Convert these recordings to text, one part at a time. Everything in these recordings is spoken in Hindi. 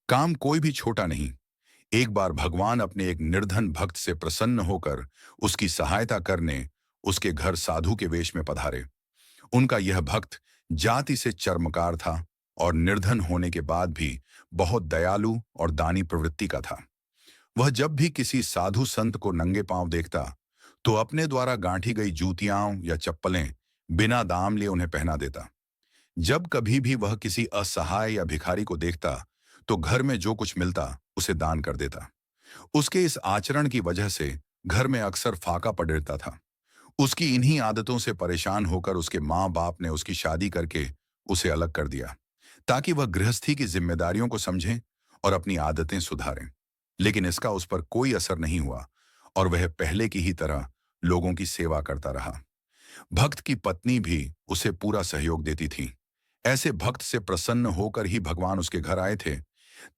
काम कोई भी छोटा नहीं। एक बार भगवान अपने एक निर्धन भक्त से प्रसन्न होकर उसकी सहायता करने उसके घर साधु के वेश में पधारे। उनका यह भक्त जाति से चर्मकार था और निर्धन होने के बाद भी बहुत दयालु और दानी प्रवृत्ति का था। वह जब भी किसी साधु संत को नंगे पांव देखता तो अपने द्वारा गांठी गई जूतियां या चप्पलें बिना दाम लिए उन्हें पहना देता। जब कभी भी वह किसी असहाय या भिखारी को देखता तो घर में जो कुछ मिलता उसे दान कर देता। उसके इस आचरण की वजह से घर में अक्सर फाका पड़ रहता था। उसकी इन्हीं आदतों से परेशान होकर उसके माँ बाप ने उसकी शादी करके उसे अलग कर दिया ताकि वह गृहस्थी की जिम्मेदारियों को समझे और अपनी आदतें सुधारें। लेकिन इसका उस पर कोई असर नहीं हुआ और वह पहले की ही तरह लोगों की सेवा करता रहा। भक्त की पत्नी भी उसे पूरा सहयोग देती थी। ऐसे भक्त से प्रसन्न होकर ही भगवान उसके घर आए थे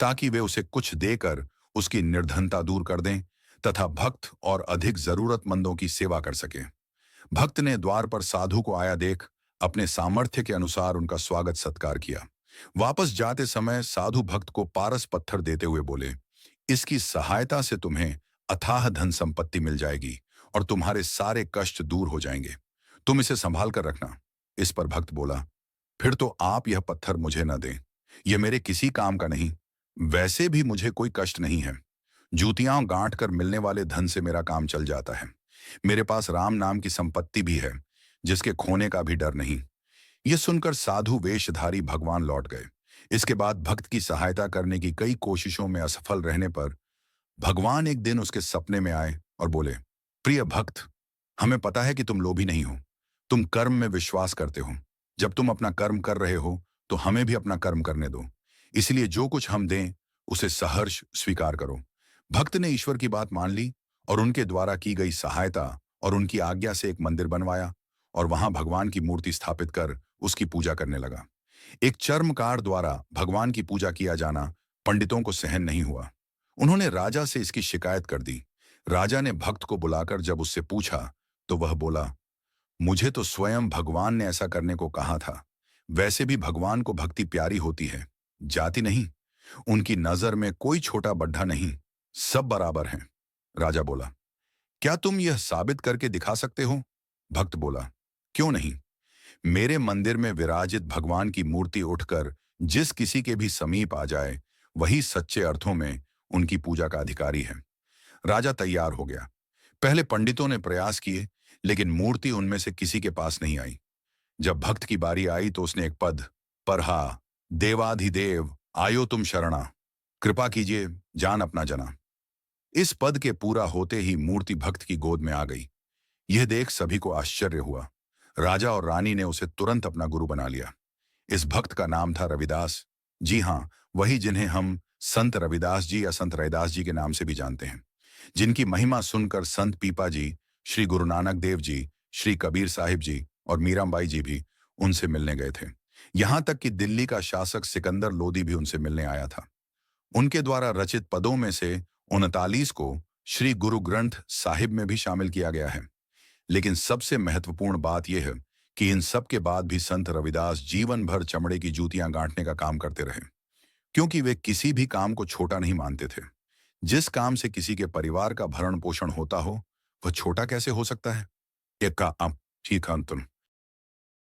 ताकि वे उसे कुछ देकर उसकी निर्धनता दूर कर दें तथा भक्त और अधिक जरूरतमंदों की सेवा कर सके। भक्त ने द्वार पर साधु को आया देख अपने सामर्थ्य के अनुसार उनका स्वागत सत्कार किया। वापस जाते समय साधु भक्त को पारस पत्थर देते हुए बोले, इसकी सहायता से तुम्हें अथाह धन संपत्ति मिल जाएगी और तुम्हारे सारे कष्ट दूर हो जाएंगे। तुम इसे संभाल कर रखना। इस पर भक्त बोला, फिर तो आप यह पत्थर मुझे न दें, यह मेरे किसी काम का नहीं। वैसे भी मुझे कोई कष्ट नहीं है। जूतियां गांठ कर मिलने वाले धन से मेरा काम चल जाता है। मेरे पास राम नाम की संपत्ति भी है जिसके खोने का भी डर नहीं। यह सुनकर साधु वेशधारी भगवान लौट गए। इसके बाद भक्त की सहायता करने की कई कोशिशों में असफल रहने पर भगवान एक दिन उसके सपने में आए और बोले, प्रिय भक्त, हमें पता है कि तुम लोभी नहीं हो। तुम कर्म में विश्वास करते हो। जब तुम अपना कर्म कर रहे हो तो हमें भी अपना कर्म करने दो। इसलिए जो कुछ हम दें उसे सहर्ष स्वीकार करो। भक्त ने ईश्वर की बात मान ली और उनके द्वारा की गई सहायता और उनकी आज्ञा से एक मंदिर बनवाया और वहां भगवान की मूर्ति स्थापित कर उसकी पूजा करने लगा। एक चर्मकार द्वारा भगवान की पूजा किया जाना पंडितों को सहन नहीं हुआ। उन्होंने राजा से इसकी शिकायत कर दी। राजा ने भक्त को बुलाकर जब उससे पूछा तो वह बोला, मुझे तो स्वयं भगवान ने ऐसा करने को कहा था। वैसे भी भगवान को भक्ति प्यारी होती है, जाति नहीं। उनकी नजर में कोई छोटा बड्ढा नहीं, सब बराबर हैं। राजा बोला, क्या तुम यह साबित करके दिखा सकते हो? भक्त बोला, क्यों नहीं। मेरे मंदिर में विराजित भगवान की मूर्ति उठकर जिस किसी के भी समीप आ जाए वही सच्चे अर्थों में उनकी पूजा का अधिकारी है। राजा तैयार हो गया। पहले पंडितों ने प्रयास किए लेकिन मूर्ति उनमें से किसी के पास नहीं आई। जब भक्त की बारी आई तो उसने एक पद, परहा देवाधिदेव आयो तुम शरणा, कृपा कीजिए जान अपना जना। इस पद के पूरा होते ही मूर्ति भक्त की गोद में आ गई। यह देख सभी को आश्चर्य हुआ। राजा और रानी ने उसे तुरंत अपना गुरु बना लिया। इस भक्त का नाम था रविदास। जी हाँ, वही जिन्हें हम संत रविदास जी या संत रैदास जी के नाम से भी जानते हैं, जिनकी महिमा सुनकर संत पीपा जी, श्री गुरु नानक देव जी, श्री कबीर साहिब जी और मीराबाई जी भी उनसे मिलने गए थे। यहां तक कि दिल्ली का शासक सिकंदर लोदी भी उनसे मिलने आया था। उनके द्वारा रचित पदों में से 39 को श्री गुरु ग्रंथ साहिब में भी शामिल किया गया है। लेकिन सबसे महत्वपूर्ण बात यह है कि इन सब के बाद भी संत रविदास जीवन भर चमड़े की जूतियां गांठने का काम करते रहे, क्योंकि वे किसी भी काम को छोटा नहीं मानते थे। जिस काम से किसी के परिवार का भरण पोषण होता हो वह छोटा कैसे हो सकता है? एक का ठीक अंतुन